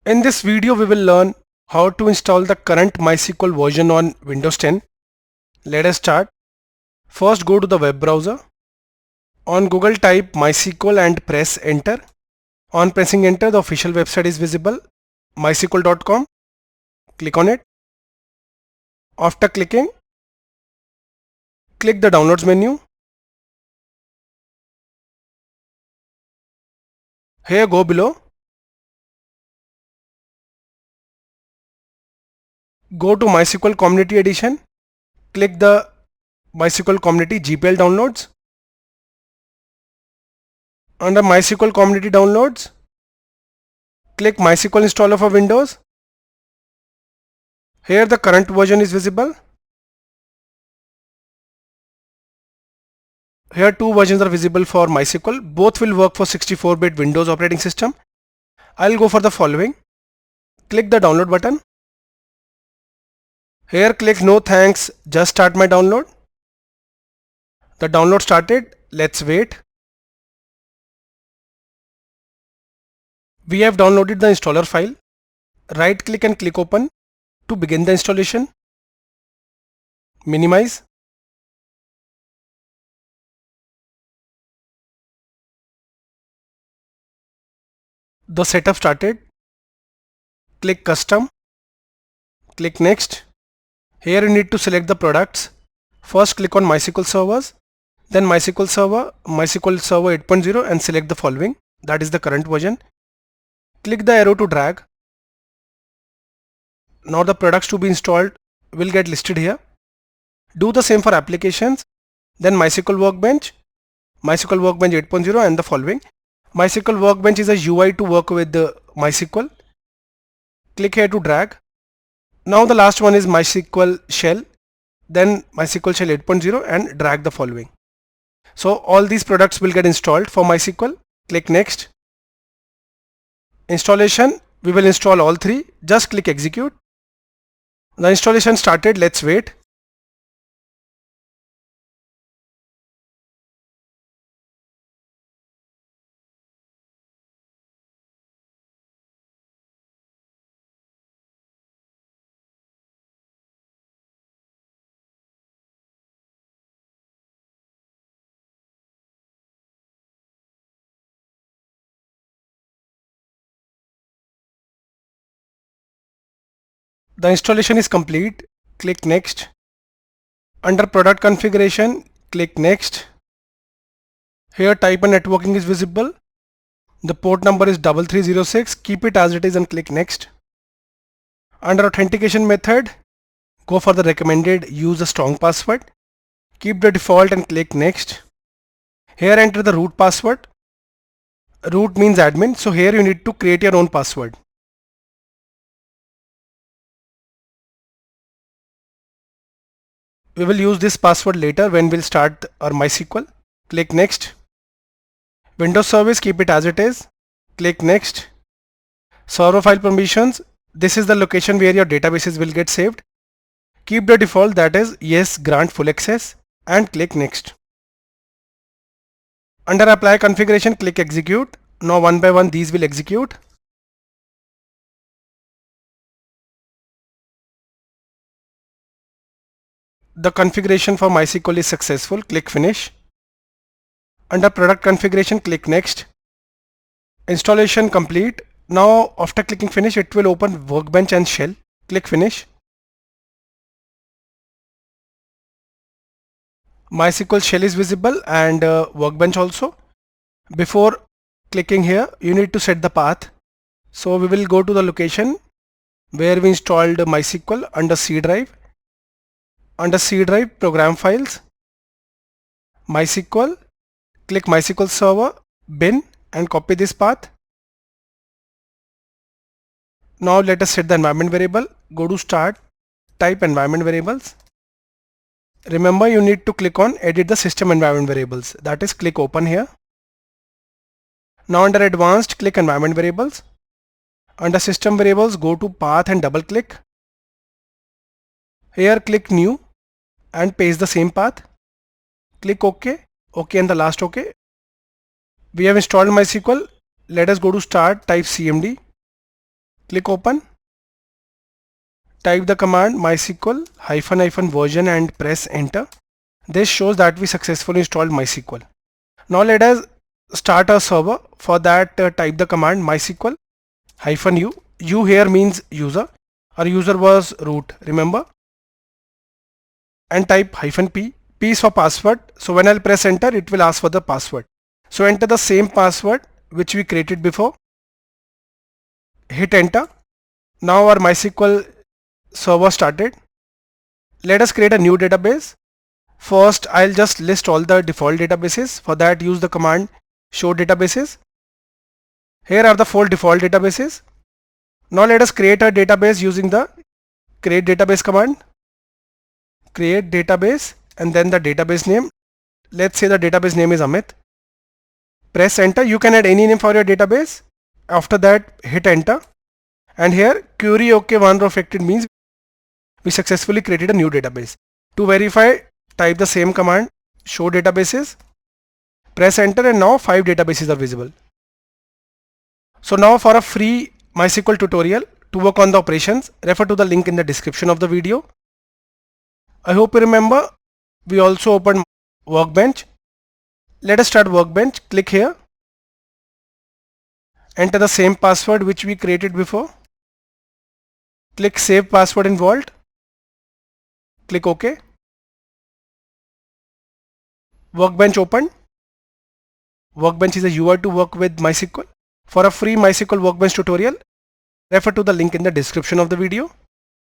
In this video, we will learn how to install the current MySQL version on Windows 10. Let us start. First, go to the web browser. On Google, type MySQL and press enter. On pressing enter, the official website is visible, mysql.com. Click on it. After clicking, click the downloads menu. Here, go below. Go to MySQL Community Edition. Click the MySQL Community GPL downloads. Under MySQL Community Downloads, click MySQL Installer for Windows. Here the current version is visible. Here two versions are visible for MySQL. Both will work for 64-bit Windows operating system. I'll go for the following. Click the download button. Here click no thanks, just start my download. The download started. Let's wait. We have downloaded the installer file. Right click and click open to begin the installation. Minimize. The setup started. Click custom. Click next. Here you need to select the products. First click on MySQL servers, then MySQL Server 8.0 and select the following. That is the current version. Click the arrow to drag. Now the products to be installed will get listed here. Do the same for applications, then MySQL Workbench 8.0 and the following. MySQL Workbench is a UI to work with the MySQL. Click here to drag. Now the last one is MySQL Shell, then MySQL Shell 8.0 and drag the following. So all these products will get installed for MySQL. Click next. Installation, we will install all three. Just click execute. The installation started. Let's wait. The installation is complete. Click next. Under product configuration, click next. Here type and networking is visible. The port number is 3306. Keep it as it is and click next. Under authentication method, go for the recommended use a strong password. Keep the default and click next. Here enter the root password. Root means admin, so here you need to create your own password. We will use this password later when we'll start our MySQL. Click next. Windows service, keep it as it is. Click next. Server file permissions. This is the location where your databases will get saved. Keep the default, that is yes, grant full access and click next. Under apply configuration, click execute. Now one by one these will execute. The configuration for MySQL is successful. Click finish. Under product configuration, click next. Installation complete. Now after clicking finish, it will open Workbench and Shell. Click finish. MySQL Shell is visible and Workbench also. Before clicking here, you need to set the path. So we will go to the location where we installed MySQL under C drive. Under C drive, program files, MySQL, click MySQL Server, bin and copy this path. Now let us set the environment variable. Go to start, type environment variables. Remember you need to click on edit the system environment variables. That is click open here. Now under advanced, click environment variables. Under system variables, go to path and double click. Here click new and paste the same path. Click OK, OK and the last OK. We have installed MySQL. Let us go to start, type cmd. Click open. Type the command MySQL --version and press enter. This shows that we successfully installed MySQL. Now let us start our server. For that, type the command MySQL -u. U here means user. Our user was root, remember? And type -p. P is for password. So when I'll press enter, it will ask for the password. So enter the same password which we created before. Hit enter. Now our MySQL server started. Let us create a new database. First, I'll just list all the default databases. For that, use the command show databases. Here are the 4 default databases. Now let us create a database using the create database command. Create database and then the database name. Let's say the database name is Amit. Press enter. You can add any name for your database. After that, hit enter. And here query OK one row affected means we successfully created a new database. To verify, type the same command show databases. Press enter and now 5 databases are visible. So now for a free MySQL tutorial to work on the operations, refer to the link in the description of the video. I hope you remember we also opened Workbench. Let us start Workbench. Click here. Enter the same password which we created before. Click Save Password in Vault. Click OK. Workbench opened. Workbench is a UI to work with MySQL. For a free MySQL Workbench tutorial, refer to the link in the description of the video.